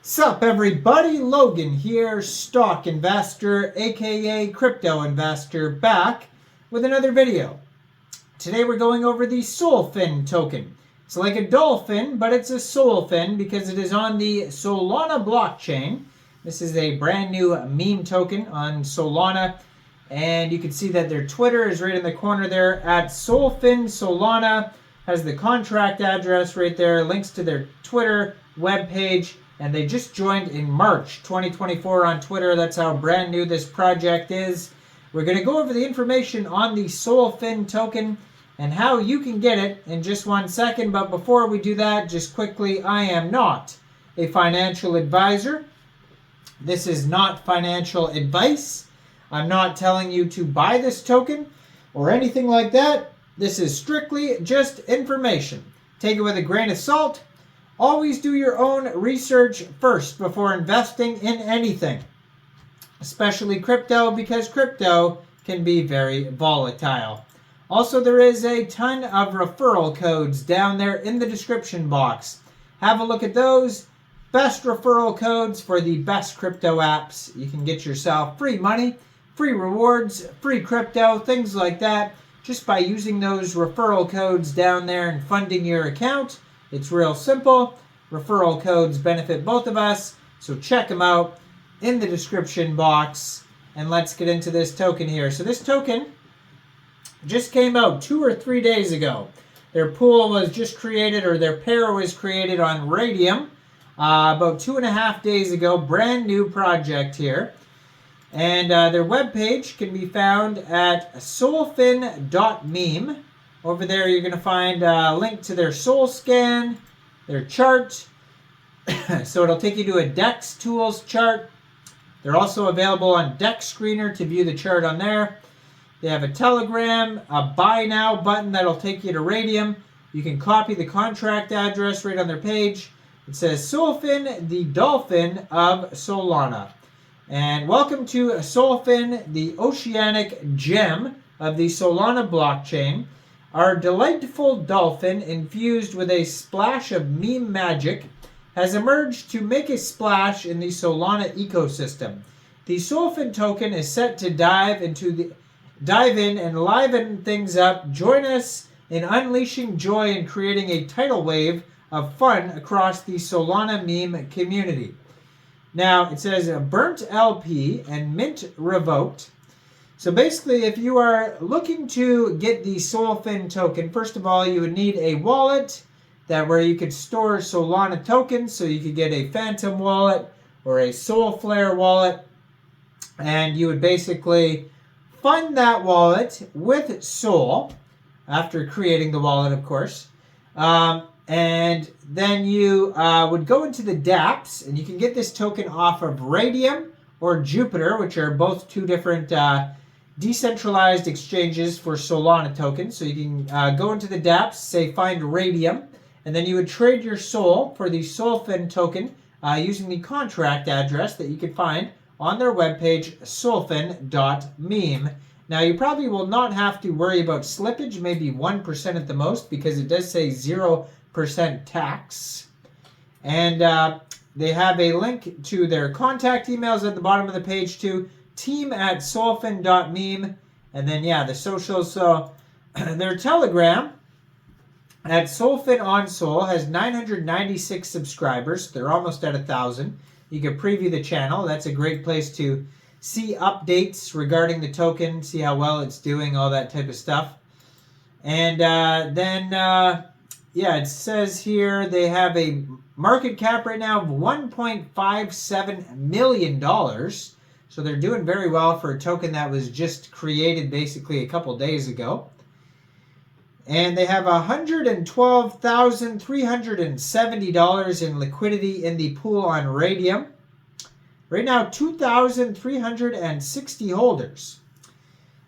Sup everybody, Logan here, stock investor, aka crypto investor, back with another video. Today we're going over the Solphin token. It's like a dolphin, but it's a Solphin because it is on the Solana blockchain. This is a brand new meme token on Solana, and you can see that their Twitter is right in the corner there at Solphin Solana. Has the contract address right there, links to their Twitter webpage. And they just joined in March 2024 on Twitter. That's how brand new this project is. We're going to go over the information on the Solphin token and how you can get it in just 1 second. But before we do that, just quickly, I am not a financial advisor. This is not financial advice. I'm not telling you to buy this token or anything like that. This is strictly just information. Take it with a grain of salt. Always do your own research first before investing in anything, especially crypto, because crypto can be very volatile. Also, there is a ton of referral codes down there in the description box. Have a look at those. Best referral codes for the best crypto apps. You can get yourself free money, free rewards, free crypto, things like that, just by using those referral codes down there and funding your account. It's real simple. Referral codes benefit both of us, so check them out in the description box. And let's get into this token here. So this token just came out 2 or 3 days ago. Their pool was just created, or their pair was created on Raydium about 2.5 days ago. Brand new project here. And their webpage can be found at solphin.meme. Over there, you're going to find a link to their Sol Scan, their chart. So it'll take you to a DEX Tools chart. They're also available on DEX Screener to view the chart on there. They have a Telegram, a Buy Now button that'll take you to Raydium. You can copy the contract address right on their page. It says Solphin, the Dolphin of Solana. And welcome to Solphin, the oceanic gem of the Solana blockchain. Our delightful dolphin, infused with a splash of meme magic, has emerged to make a splash in the Solana ecosystem. The Solphin token is set to dive in and liven things up. Join us in unleashing joy and creating a tidal wave of fun across the Solana meme community. Now, it says burnt LP and mint revoked. So basically, if you are looking to get the Solphin token, first of all, you would need a wallet where you could store Solana tokens. So you could get a Phantom wallet or a Solflare wallet. And you would basically fund that wallet with Sol, after creating the wallet, of course. And then you would go into the dApps, and you can get this token off of Raydium or Jupiter, which are both two different decentralized exchanges for Solana tokens. So you can go into the dApps, say find Raydium, and then you would trade your Sol for the Solphin token using the contract address that you could find on their webpage, solphin.meme. Now, you probably will not have to worry about slippage, maybe 1% at the most, because it does say 0% tax. And they have a link to their contact emails at the bottom of the page too. team@solphin.meme. And then, yeah, the socials. So their Telegram at Solphin on Sol has 996 subscribers. They're almost at 1,000. You can preview the channel. That's a great place to see updates regarding the token, see how well it's doing, all that type of stuff. And then it says here they have a market cap right now of $1.57 million. So they're doing very well for a token that was just created basically a couple days ago. And they have $112,370 in liquidity in the pool on Raydium. Right now, 2,360 holders.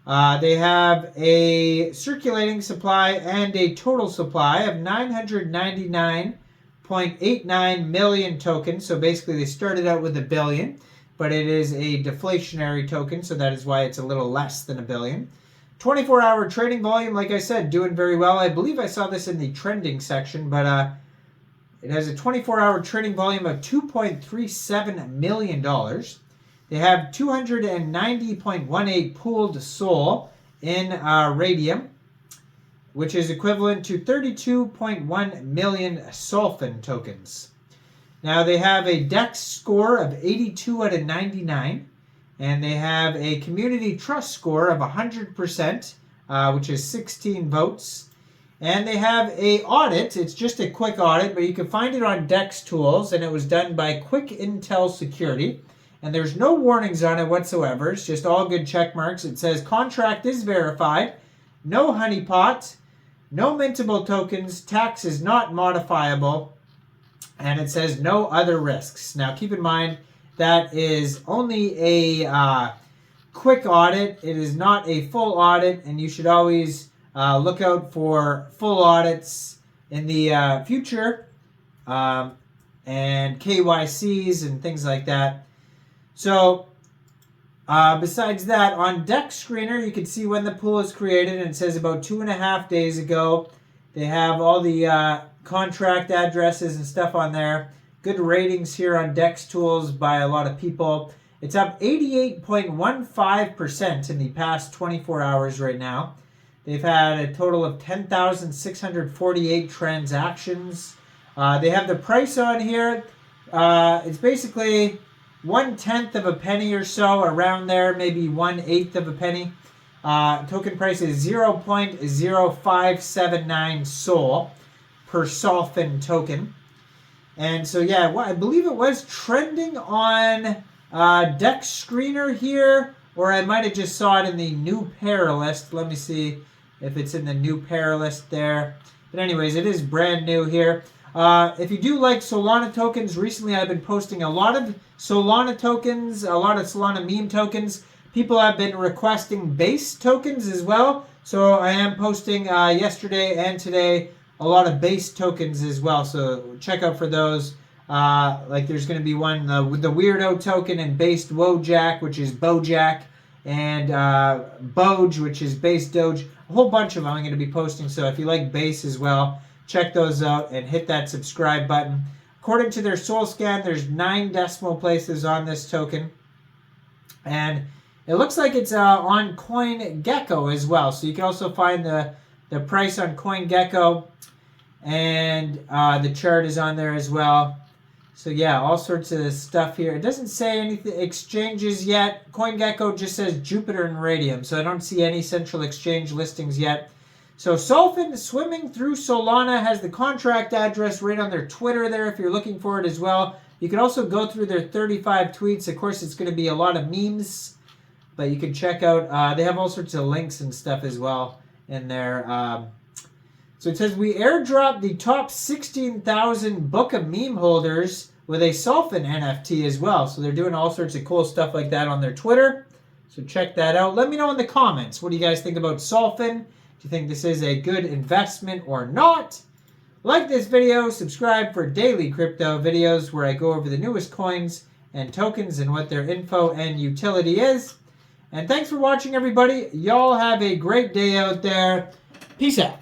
They have a circulating supply and a total supply of 999.89 million tokens. So basically, they started out with 1 billion, but it is a deflationary token, so that is why it's a little less than 1 billion. 24-hour trading volume, like I said, doing very well. I believe I saw this in the trending section, but It has a 24-hour trading volume of $2.37 million. They have 290.18 pooled SOL in Raydium, which is equivalent to 32.1 million Solphin tokens. Now they have a DEX score of 82 out of 99, and they have a community trust score of 100%, which is 16 votes. And they have a audit. It's just a quick audit, but you can find it on DEX Tools, and it was done by Quick Intel Security. And there's no warnings on it whatsoever. It's just all good check marks. It says contract is verified, no honeypot, no mintable tokens, tax is not modifiable, and it says no other risks. Now keep in mind that is only a quick audit. It is not a full audit, and you should always look out for full audits in the future, and KYCs and things like that. So besides that, on DEX Screener, you can see when the pool is created, and it says about 2.5 days ago. They have all the contract addresses and stuff on there. Good ratings here on DEX Tools by a lot of people. It's up 88.15% in the past 24 hours right now. They've had a total of 10,648 transactions. They have the price on here. It's basically 1/10 of a penny or so, around there, maybe 1/8 of a penny. Token price is 0.0579 SOL per Solphin token. And so, yeah, I believe it was trending on DEX Screener here, or I might have just saw it in the new pair list. Let me see if it's in the new pair list there. But anyways, it is brand new here. If you do like Solana tokens, recently I've been posting a lot of Solana tokens, a lot of Solana meme tokens. People have been requesting base tokens as well. So I am posting yesterday and today a lot of base tokens as well. So check out for those. Like there's going to be one with the Weirdo token and based Wojak, which is Bojack, and Boj, which is base Doge. A whole bunch of them I'm going to be posting. So if you like base as well, check those out and hit that subscribe button. According to their Sol Scan, there's 9 decimal places on this token. And it looks like it's on CoinGecko as well. So you can also find the price on CoinGecko. And the chart is on there as well. So yeah, all sorts of stuff here. It doesn't say anything exchanges yet. CoinGecko just says Jupiter and Raydium. So I don't see any central exchange listings yet. So Solphin swimming through Solana has the contract address right on their Twitter there if you're looking for it as well. You can also go through their 35 tweets. Of course, it's going to be a lot of memes, but you can check out. They have all sorts of links and stuff as well in there. So it says, we airdropped the top 16,000 book of meme holders with a Solphin NFT as well. So they're doing all sorts of cool stuff like that on their Twitter. So check that out. Let me know in the comments. What do you guys think about Solphin? Do you think this is a good investment or not? Like this video, subscribe for daily crypto videos where I go over the newest coins and tokens and what their info and utility is. And thanks for watching, everybody. Y'all have a great day out there. Peace out.